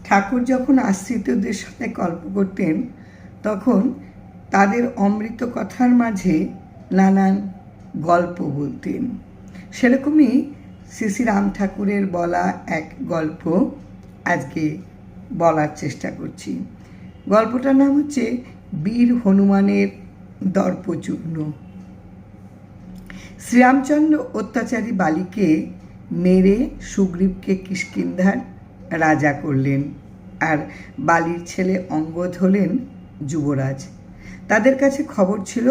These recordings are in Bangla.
ঠাকুর যখন আশ্রিতদের সাথে গল্প করতেন তখন তাদের অমৃত কথার মাঝে নানান গল্প বলতেন। সেরকমই শ্রী শ্রী রাম ঠাকুরের বলা এক গল্প আজকে বলার চেষ্টা করছি। গল্পটার নাম হচ্ছে বীর হনুমানের দর্পচূর্ণ। শ্রীরামচন্দ্র অত্যাচারী বালিকে মেরে সুগ্রীবকে কিষ্কিন্ধার রাজা করলেন, আর বালির ছেলে অঙ্গদ হলেন যুবরাজ। তাদের কাছে খবর ছিল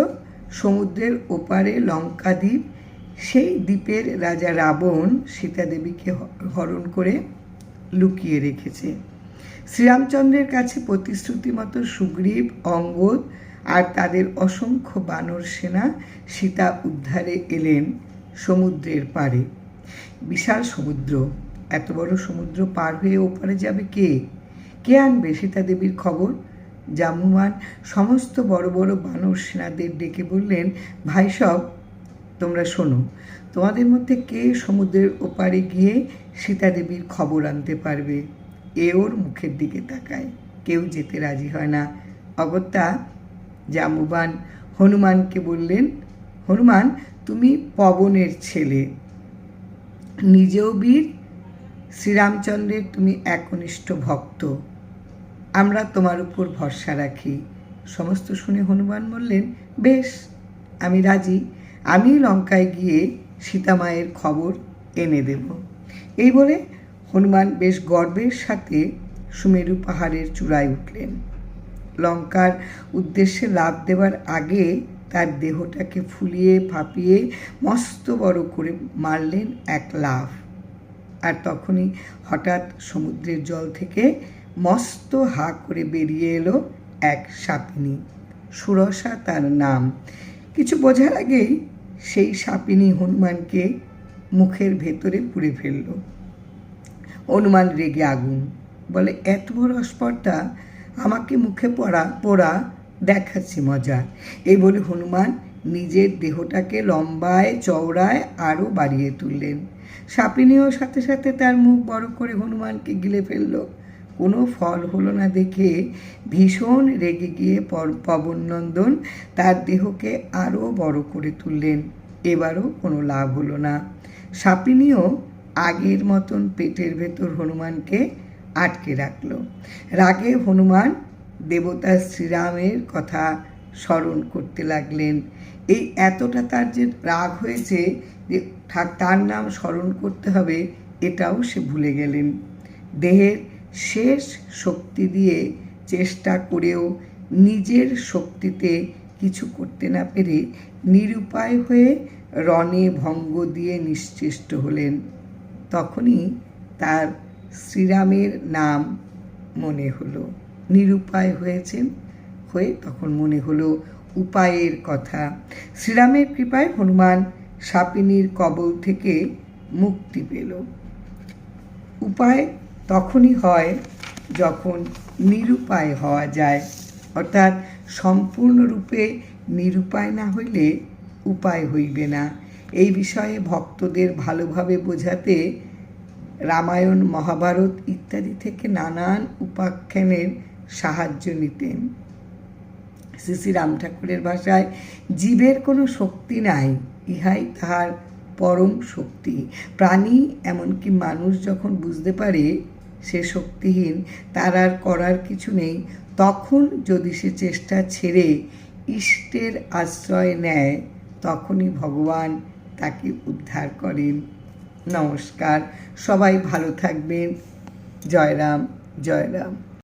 সমুদ্রের ওপারে লঙ্কা দ্বীপ, সেই দ্বীপের রাজা রাবণ সীতা দেবীকে হরণ করে লুকিয়ে রেখেছে। শ্রীরামচন্দ্রের কাছে প্রতিশ্রুতি মতো সুগ্রীব, অঙ্গদ আর তাদের অসংখ্য বানর সেনা সীতা উদ্ধারে এলেন সমুদ্রের পাড়ে। বিশাল সমুদ্র, এত বড় সমুদ্র পার হয়ে ওপারে যাবে কে আনবে সীতা দেবীর খবর? জাম্বুবান সমস্ত বড় বড় বানর সেনাদের ডেকে বললেন, ভাই সব, তোমরা শোনো, তোমাদের মধ্যে কে সমুদ্রের ওপারে গিয়ে সীতা দেবীর খবর আনতে পারবে? এ ওর মুখের দিকে তাকায়, কেউ যেতে রাজি হয় না। অগত্যা জাম্বুবান হনুমানকে বললেন, হনুমান, তুমি পবনের ছেলে, নিজেও বীর, শ্রীরামচন্দ্রের তুমি একনিষ্ঠ ভক্ত, আমরা তোমার উপর ভরসা রাখি। সমস্ত শুনে হনুমান বললেন, বেশ, আমি রাজি, আমি লঙ্কায় গিয়ে সীতামায়ের খবর এনে দেব। এই বলে হনুমান বেশ গর্বের সাথে সুমেরু পাহাড়ের চূড়ায় উঠলেন। লঙ্কার উদ্দেশ্যে লাফ দেওয়ার আগে তার দেহটাকে ফুলিয়ে ফাঁপিয়ে মস্ত বড় করে মারলেন এক লাফ। আর তখনই হঠাৎ সমুদ্রের জল থেকে মস্ত হা করে বেরিয়ে এলো এক সাপিনী। সুরসা তার নাম। কিছু বোঝার আগেই সেই সাপিনী হনুমানকে মুখের ভেতরে পুড়ে ফেলল। হনুমান রেগে আগুন, বলে, এত বড় অস্পর্ধা, আমাকে মুখে পোড়া দেখাচ্ছি মজা। এই বলে হনুমান নিজের দেহটাকে লম্বায় চওড়ায় আরও বাড়িয়ে তুললেন। সাপিনীও সাথে সাথে তার মুখ বড় করে হনুমানকে গিলে ফেলল। কোনো ফল হলো না দেখে ভীষণ রেগে গিয়ে পবননন্দন তার দেহকে আরও বড় করে তুললেন। এবারও কোনো লাভ হলো না। সাপিনীও আগের মতন পেটের ভেতর হনুমানকে আটকে রাখল। রাগে হনুমান দেবতা শ্রীরামের কথা স্মরণ করতে লাগলেন। এই এতটা তার যে রাগ হয়েছে যে তার নাম স্মরণ করতে হবে এটাও সে ভুলে গেলেন। দেহের শেষ শক্তি দিয়ে চেষ্টা করেও নিজের শক্তিতে কিছু করতে না পেরে নিরুপায় হয়ে রণে ভঙ্গ দিয়ে নিশ্চেষ্ট হলেন। তখনই তার শ্রীরামের নাম মনে হলো। নিরুপায় হয়ে তখন মনে হলো উপায়ের কথা। শ্রীরামের কৃপায় হনুমান সাপিনীর কবল থেকে মুক্তি পেল। উপায় তখনই হয় যখন নিরুপায় হওয়া যায়, অর্থাৎ সম্পূর্ণরূপে নিরুপায় না হইলে উপায় হইবে না। এই বিষয়ে ভক্তদের ভালোভাবে বোঝাতে রামায়ণ, মহাভারত ইত্যাদি থেকে নানান উপাখ্যানের সাহায্য নিতেন। শ্রী শ্রী রাম ঠাকুরের ভাষায়, জীবের কোনো শক্তি নাই, ইহাই তাহার পরম শক্তি। প্রাণী, এমনকি মানুষ যখন বুঝতে পারে সে শক্তিহীন, তার আর করার কিছু নেই, তখন যদি সে চেষ্টা ছেড়ে ইষ্টের আশ্রয় নেয়, তখনই ভগবান তাকে উদ্ধার করেন। নমস্কার, সবাই ভালো থাকবেন। জয় রাম, জয় রাম।